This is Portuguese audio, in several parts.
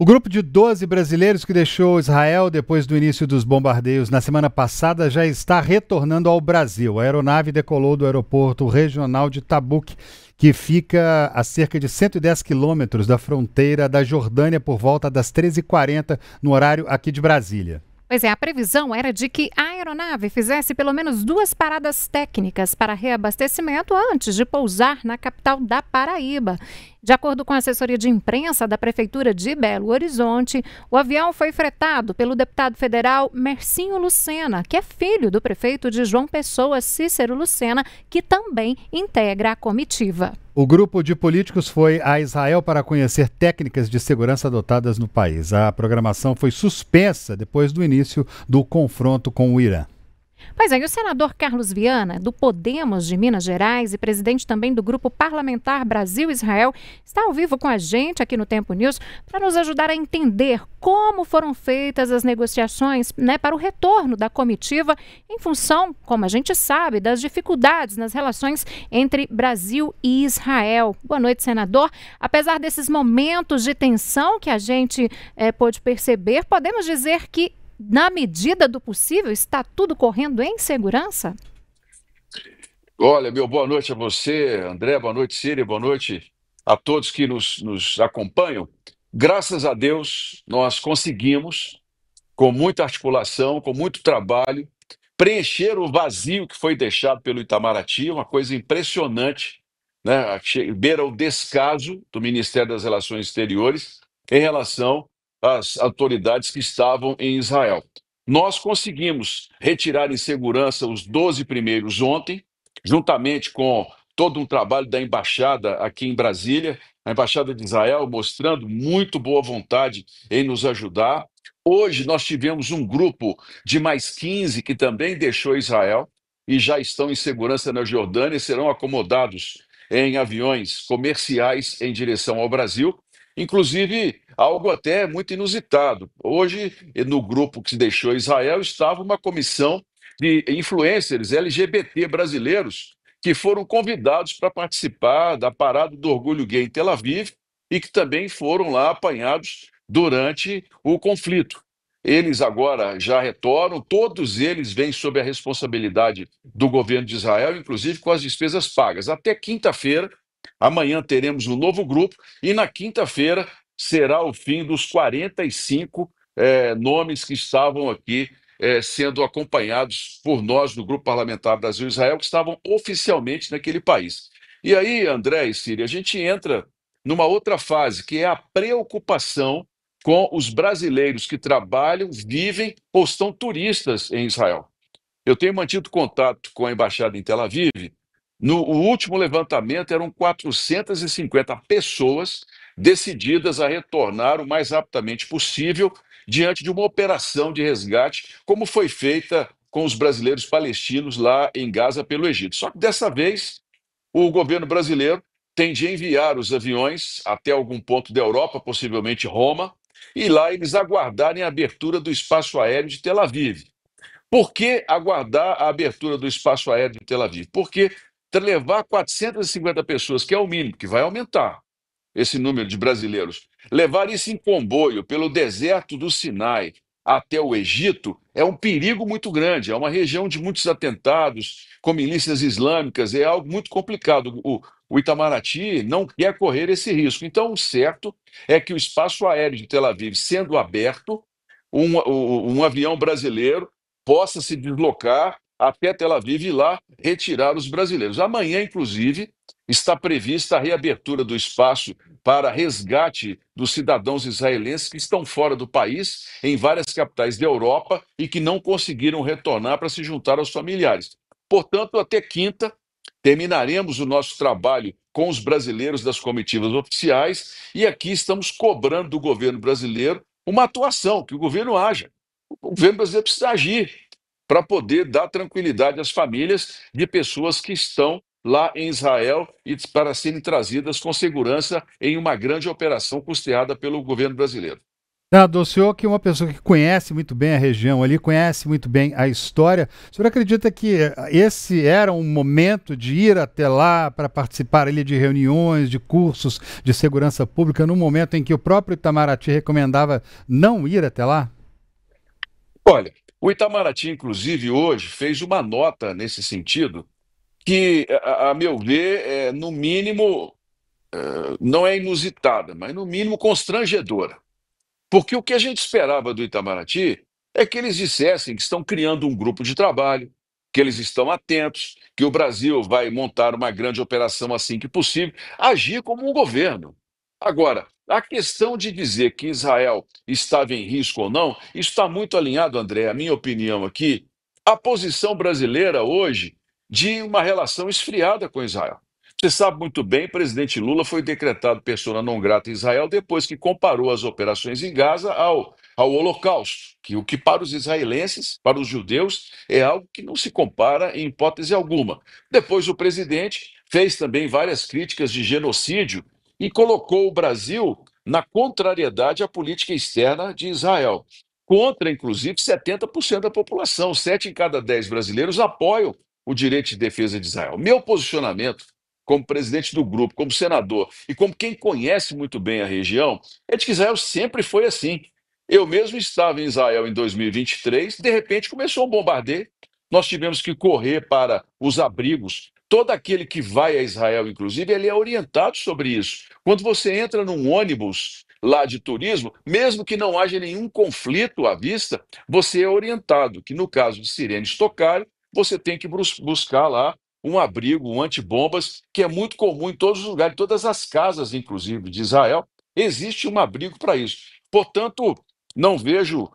O grupo de 12 brasileiros que deixou Israel depois do início dos bombardeios na semana passada já está retornando ao Brasil. A aeronave decolou do aeroporto regional de Tabuk, que fica a cerca de 110 quilômetros da fronteira da Jordânia, por volta das 13h40, no horário aqui de Brasília. Pois é, a previsão era de que a aeronave fizesse pelo menos 2 paradas técnicas para reabastecimento antes de pousar na capital da Paraíba. De acordo com a assessoria de imprensa da Prefeitura de Belo Horizonte, o avião foi fretado pelo deputado federal Mercinho Lucena, que é filho do prefeito de João Pessoa, Cícero Lucena, que também integra a comitiva. O grupo de políticos foi a Israel para conhecer técnicas de segurança adotadas no país. A programação foi suspensa depois do início do confronto com o Irã. Pois é, e o senador Carlos Viana, do Podemos de Minas Gerais e presidente também do Grupo Parlamentar Brasil-Israel, está ao vivo com a gente aqui no Tempo News para nos ajudar a entender como foram feitas as negociações, para o retorno da comitiva em função, como a gente sabe, das dificuldades nas relações entre Brasil e Israel. Boa noite, senador. Apesar desses momentos de tensão que a gente pôde perceber, podemos dizer que na medida do possível, está tudo correndo em segurança? Olha, boa noite a você, André, boa noite, Síria, boa noite a todos que nos acompanham. Graças a Deus, nós conseguimos, com muita articulação, com muito trabalho, preencher o vazio que foi deixado pelo Itamaraty, uma coisa impressionante, né? Beira o descaso do Ministério das Relações Exteriores em relação às autoridades que estavam em Israel. Nós conseguimos retirar em segurança os 12 primeiros ontem, juntamente com todo um trabalho da embaixada aqui em Brasília, a Embaixada de Israel mostrando muito boa vontade em nos ajudar. Hoje nós tivemos um grupo de mais 15 que também deixou Israel e já estão em segurança na Jordânia e serão acomodados em aviões comerciais em direção ao Brasil. Inclusive, algo até muito inusitado. Hoje, no grupo que deixou Israel, estava uma comissão de influencers LGBT brasileiros que foram convidados para participar da Parada do Orgulho Gay em Tel Aviv e que também foram lá apanhados durante o conflito. Eles agora já retornam, todos eles vêm sob a responsabilidade do governo de Israel, inclusive com as despesas pagas. Até quinta-feira, amanhã teremos um novo grupo e na quinta-feira será o fim dos 45 nomes que estavam aqui sendo acompanhados por nós do Grupo Parlamentar Brasil-Israel, que estavam oficialmente naquele país. E aí, André e Síria, a gente entra numa outra fase, que é a preocupação com os brasileiros que trabalham, vivem ou estão turistas em Israel. Eu tenho mantido contato com a embaixada em Tel Aviv. No último levantamento, eram 450 pessoas decididas a retornar o mais rapidamente possível diante de uma operação de resgate, como foi feita com os brasileiros palestinos lá em Gaza pelo Egito. Só que dessa vez, o governo brasileiro tem de enviar os aviões até algum ponto da Europa, possivelmente Roma, e lá eles aguardarem a abertura do espaço aéreo de Tel Aviv. Por que aguardar a abertura do espaço aéreo de Tel Aviv? Porque levar 450 pessoas, que é o mínimo, que vai aumentar esse número de brasileiros, levar isso em comboio pelo deserto do Sinai até o Egito é um perigo muito grande. É uma região de muitos atentados com milícias islâmicas, é algo muito complicado. O Itamaraty não quer correr esse risco. Então, o certo é que o espaço aéreo de Tel Aviv sendo aberto, um avião brasileiro possa se deslocar até Tel Aviv e lá retirar os brasileiros. Amanhã, inclusive, está prevista a reabertura do espaço para resgate dos cidadãos israelenses que estão fora do país, em várias capitais da Europa, e que não conseguiram retornar para se juntar aos familiares. Portanto, até quinta, terminaremos o nosso trabalho com os brasileiros das comitivas oficiais e aqui estamos cobrando do governo brasileiro uma atuação, que o governo haja. O governo brasileiro precisa agir para poder dar tranquilidade às famílias de pessoas que estão lá em Israel e para serem trazidas com segurança em uma grande operação custeada pelo governo brasileiro. Senador, o senhor que é uma pessoa que conhece muito bem a região ali, conhece muito bem a história, o senhor acredita que esse era um momento de ir até lá para participar ali de reuniões, de cursos de segurança pública, no momento em que o próprio Itamaraty recomendava não ir até lá? Olha, o Itamaraty, inclusive, hoje fez uma nota nesse sentido que, a meu ver, no mínimo, não é inusitada, mas no mínimo constrangedora. Porque o que a gente esperava do Itamaraty é que eles dissessem que estão criando um grupo de trabalho, que eles estão atentos, que o Brasil vai montar uma grande operação assim que possível, agir como um governo. Agora, a questão de dizer que Israel estava em risco ou não, isso está muito alinhado, André, a minha opinião aqui, à posição brasileira hoje de uma relação esfriada com Israel. Você sabe muito bem, o presidente Lula foi decretado persona não grata em Israel depois que comparou as operações em Gaza ao Holocausto, que o que para os israelenses, para os judeus, é algo que não se compara em hipótese alguma. Depois o presidente fez também várias críticas de genocídio e colocou o Brasil na contrariedade à política externa de Israel. Contra, inclusive, 70% da população. 7 em cada 10 brasileiros apoiam o direito de defesa de Israel. Meu posicionamento como presidente do grupo, como senador e como quem conhece muito bem a região, é de que Israel sempre foi assim. Eu mesmo estava em Israel em 2023, de repente começou um bombardeio, nós tivemos que correr para os abrigos. Todo aquele que vai a Israel, inclusive, ele é orientado sobre isso. Quando você entra num ônibus lá de turismo, mesmo que não haja nenhum conflito à vista, você é orientado que, no caso de sirenes tocarem, você tem que buscar lá um abrigo, um antibombas, que é muito comum em todos os lugares, todas as casas, inclusive, de Israel, existe um abrigo para isso. Portanto, não vejo,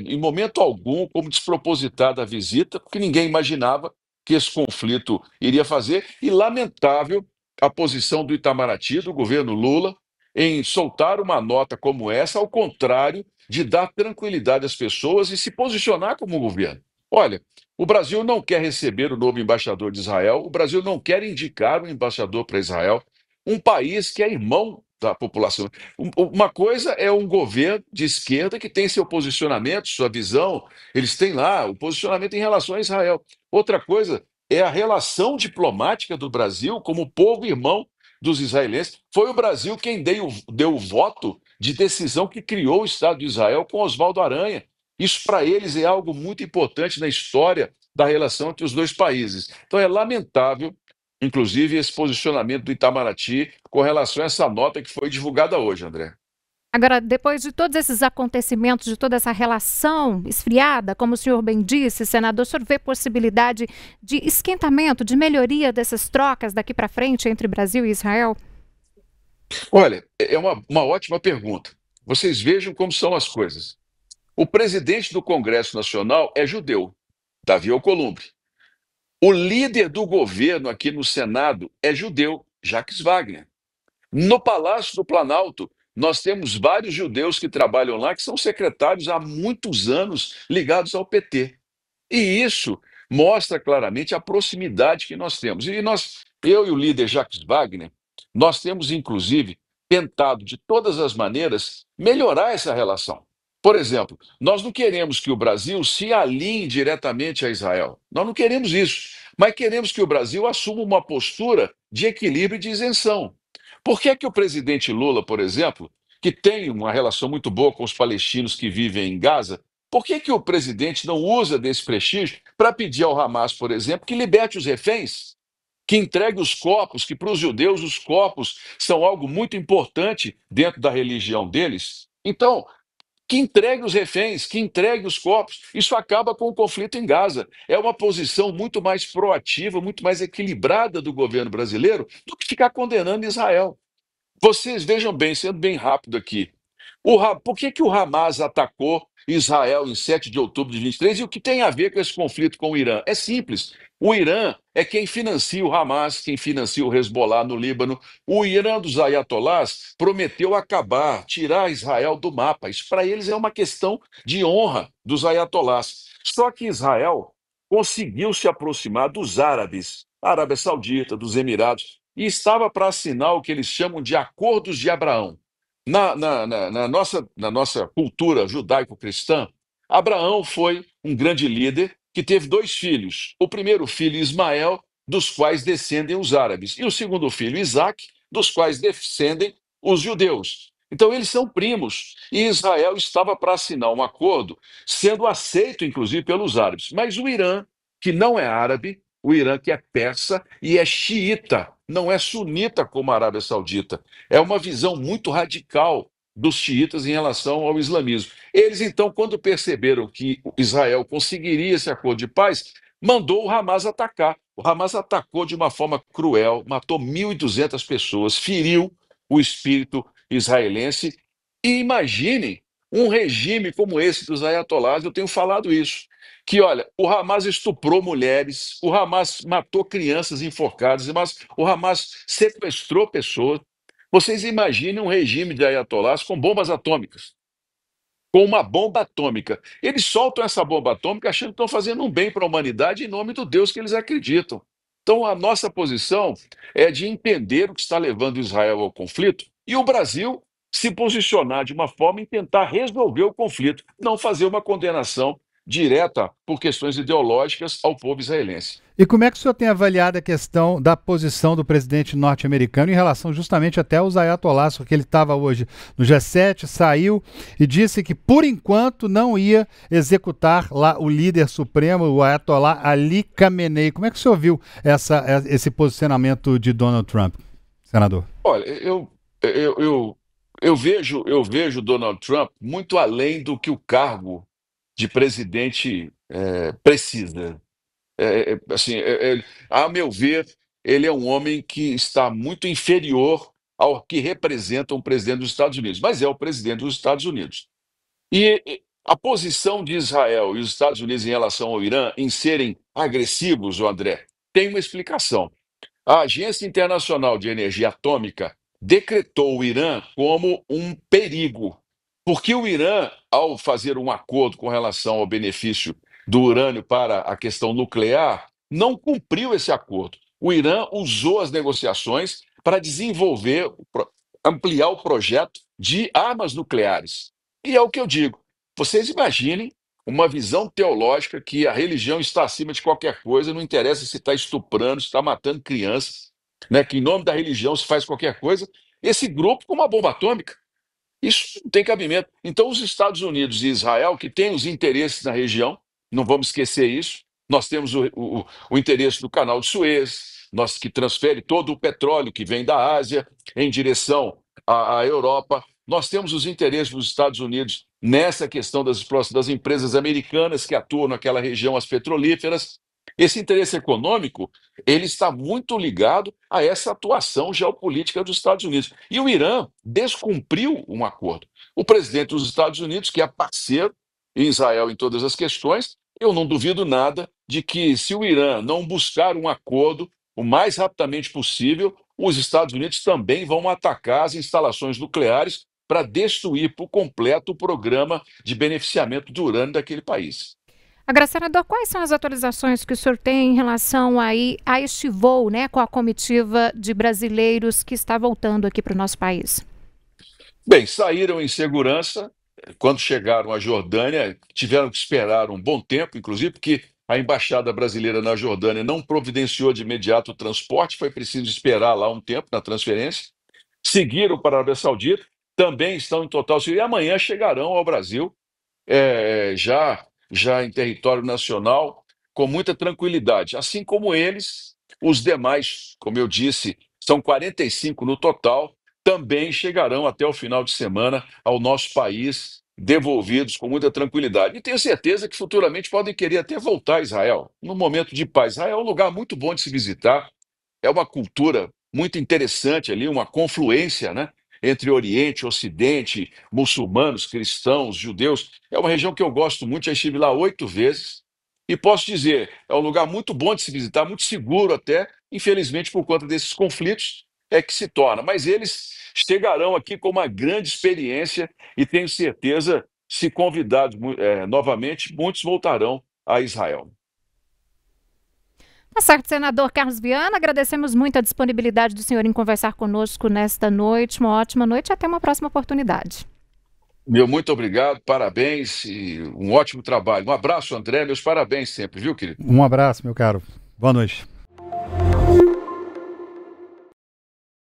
em momento algum, como despropositada a visita, porque ninguém imaginava que esse conflito iria fazer, e lamentável a posição do Itamaraty, do governo Lula, em soltar uma nota como essa, ao contrário de dar tranquilidade às pessoas e se posicionar como governo. Olha, o Brasil não quer receber o novo embaixador de Israel, o Brasil não quer indicar um embaixador para Israel, um país que é irmão da população. Uma coisa é um governo de esquerda que tem seu posicionamento, sua visão, eles têm lá o posicionamento em relação a Israel. Outra coisa é a relação diplomática do Brasil como povo irmão dos israelenses. Foi o Brasil quem deu o voto de decisão que criou o Estado de Israel com Oswaldo Aranha. Isso para eles é algo muito importante na história da relação entre os dois países. Então é lamentável, inclusive, esse posicionamento do Itamaraty com relação a essa nota que foi divulgada hoje, André. Agora, depois de todos esses acontecimentos, de toda essa relação esfriada, como o senhor bem disse, senador, o senhor vê possibilidade de esquentamento, de melhoria dessas trocas daqui para frente entre Brasil e Israel? Olha, é uma ótima pergunta. Vocês vejam como são as coisas. O presidente do Congresso Nacional é judeu, Davi Alcolumbre. O líder do governo aqui no Senado é judeu, Jacques Wagner. No Palácio do Planalto, nós temos vários judeus que trabalham lá, que são secretários há muitos anos ligados ao PT. E isso mostra claramente a proximidade que nós temos. E nós, eu e o líder Jacques Wagner, nós temos, inclusive, tentado de todas as maneiras melhorar essa relação. Por exemplo, nós não queremos que o Brasil se alinhe diretamente a Israel. Nós não queremos isso. Mas queremos que o Brasil assuma uma postura de equilíbrio e de isenção. Por que é que o presidente Lula, por exemplo, que tem uma relação muito boa com os palestinos que vivem em Gaza, por que que o presidente não usa desse prestígio para pedir ao Hamas, por exemplo, que liberte os reféns, que entregue os corpos, que para os judeus os corpos são algo muito importante dentro da religião deles? Então, que entregue os reféns, que entregue os corpos. Isso acaba com o conflito em Gaza. É uma posição muito mais proativa, muito mais equilibrada do governo brasileiro do que ficar condenando Israel. Vocês vejam bem, sendo bem rápido aqui. Por que que o Hamas atacou Israel em 7 de outubro de 23 e o que tem a ver com esse conflito com o Irã? É simples. O Irã é quem financia o Hamas, quem financia o Hezbollah no Líbano. O Irã dos ayatolás prometeu acabar, tirar Israel do mapa. Isso para eles é uma questão de honra dos ayatolás. Só que Israel conseguiu se aproximar dos árabes, da Arábia Saudita, dos Emirados, e estava para assinar o que eles chamam de Acordos de Abraão. Na nossa cultura judaico-cristã, Abraão foi um grande líder que teve dois filhos. O primeiro filho, Ismael, dos quais descendem os árabes, e o segundo filho, Isaque, dos quais descendem os judeus. Então, eles são primos, e Israel estava para assinar um acordo, sendo aceito, inclusive, pelos árabes. Mas o Irã, que não é árabe, o Irã que é persa e é xiita, não é sunita como a Arábia Saudita. É uma visão muito radical dos xiitas em relação ao islamismo. Eles, então, quando perceberam que Israel conseguiria esse acordo de paz, mandou o Hamas atacar. O Hamas atacou de uma forma cruel, matou 1.200 pessoas, feriu o espírito israelense. E imaginem um regime como esse dos ayatolás, eu tenho falado isso, que, olha, o Hamas estuprou mulheres, o Hamas matou crianças enforcadas, mas o Hamas sequestrou pessoas. Vocês imaginem um regime de ayatolás com bombas atômicas, com uma bomba atômica. Eles soltam essa bomba atômica achando que estão fazendo um bem para a humanidade em nome do Deus que eles acreditam. Então, a nossa posição é de entender o que está levando Israel ao conflito e o Brasil se posicionar de uma forma em tentar resolver o conflito, não fazer uma condenação direta por questões ideológicas ao povo israelense. E como é que o senhor tem avaliado a questão da posição do presidente norte-americano em relação justamente até aos ayatolás, porque ele estava hoje no G7, saiu e disse que, por enquanto, não ia executar lá o líder supremo, o ayatolá Ali Khamenei. Como é que o senhor viu esse posicionamento de Donald Trump, senador? Olha, eu vejo Donald Trump muito além do que o cargo de presidente precisa. Assim, a meu ver, ele é um homem que está muito inferior ao que representa um presidente dos Estados Unidos, mas é o presidente dos Estados Unidos. E a posição de Israel e os Estados Unidos em relação ao Irã em serem agressivos, o André, tem uma explicação. A Agência Internacional de Energia Atômica decretou o Irã como um perigo, porque o Irã, ao fazer um acordo com relação ao benefício do urânio para a questão nuclear, não cumpriu esse acordo. O Irã usou as negociações para desenvolver, ampliar o projeto de armas nucleares. E é o que eu digo. Vocês imaginem uma visão teológica que a religião está acima de qualquer coisa, não interessa se está estuprando, se está matando crianças, né, que em nome da religião se faz qualquer coisa. Esse grupo com uma bomba atômica. Isso não tem cabimento. Então, os Estados Unidos e Israel, que têm os interesses na região, não vamos esquecer isso. Nós temos o interesse do canal de Suez, nós que transfere todo o petróleo que vem da Ásia em direção à Europa. Nós temos os interesses dos Estados Unidos nessa questão das empresas americanas que atuam naquela região, as petrolíferas. Esse interesse econômico, ele está muito ligado a essa atuação geopolítica dos Estados Unidos. E o Irã descumpriu um acordo. O presidente dos Estados Unidos, que é parceiro em Israel em todas as questões, eu não duvido nada de que, se o Irã não buscar um acordo o mais rapidamente possível, os Estados Unidos também vão atacar as instalações nucleares para destruir por completo o programa de beneficiamento do urânio daquele país. Agora, senador, quais são as atualizações que o senhor tem em relação aí a este voo, né, com a comitiva de brasileiros que está voltando aqui para o nosso país? Bem, saíram em segurança. Quando chegaram à Jordânia, tiveram que esperar um bom tempo, inclusive, porque a embaixada brasileira na Jordânia não providenciou de imediato o transporte, foi preciso esperar lá um tempo na transferência. Seguiram para a Arábia Saudita, também estão em total segurança, e amanhã chegarão ao Brasil, já em território nacional, com muita tranquilidade. Assim como eles, os demais, como eu disse, são 45 no total, também chegarão até o final de semana ao nosso país, devolvidos com muita tranquilidade. E tenho certeza que futuramente podem querer até voltar a Israel, no momento de paz. Israel é um lugar muito bom de se visitar, é uma cultura muito interessante ali, uma confluência, né, entre Oriente, Ocidente, muçulmanos, cristãos, judeus. É uma região que eu gosto muito, já estive lá 8 vezes. E posso dizer, é um lugar muito bom de se visitar, muito seguro até, infelizmente por conta desses conflitos é que se torna. Mas eles chegarão aqui com uma grande experiência e tenho certeza, se convidados novamente, muitos voltarão a Israel. Tá certo, senador Carlos Viana, agradecemos muito a disponibilidade do senhor em conversar conosco nesta noite. Uma ótima noite e até uma próxima oportunidade. Muito obrigado, parabéns e um ótimo trabalho. Um abraço, André, meus parabéns sempre, viu, querido? Um abraço, meu caro. Boa noite.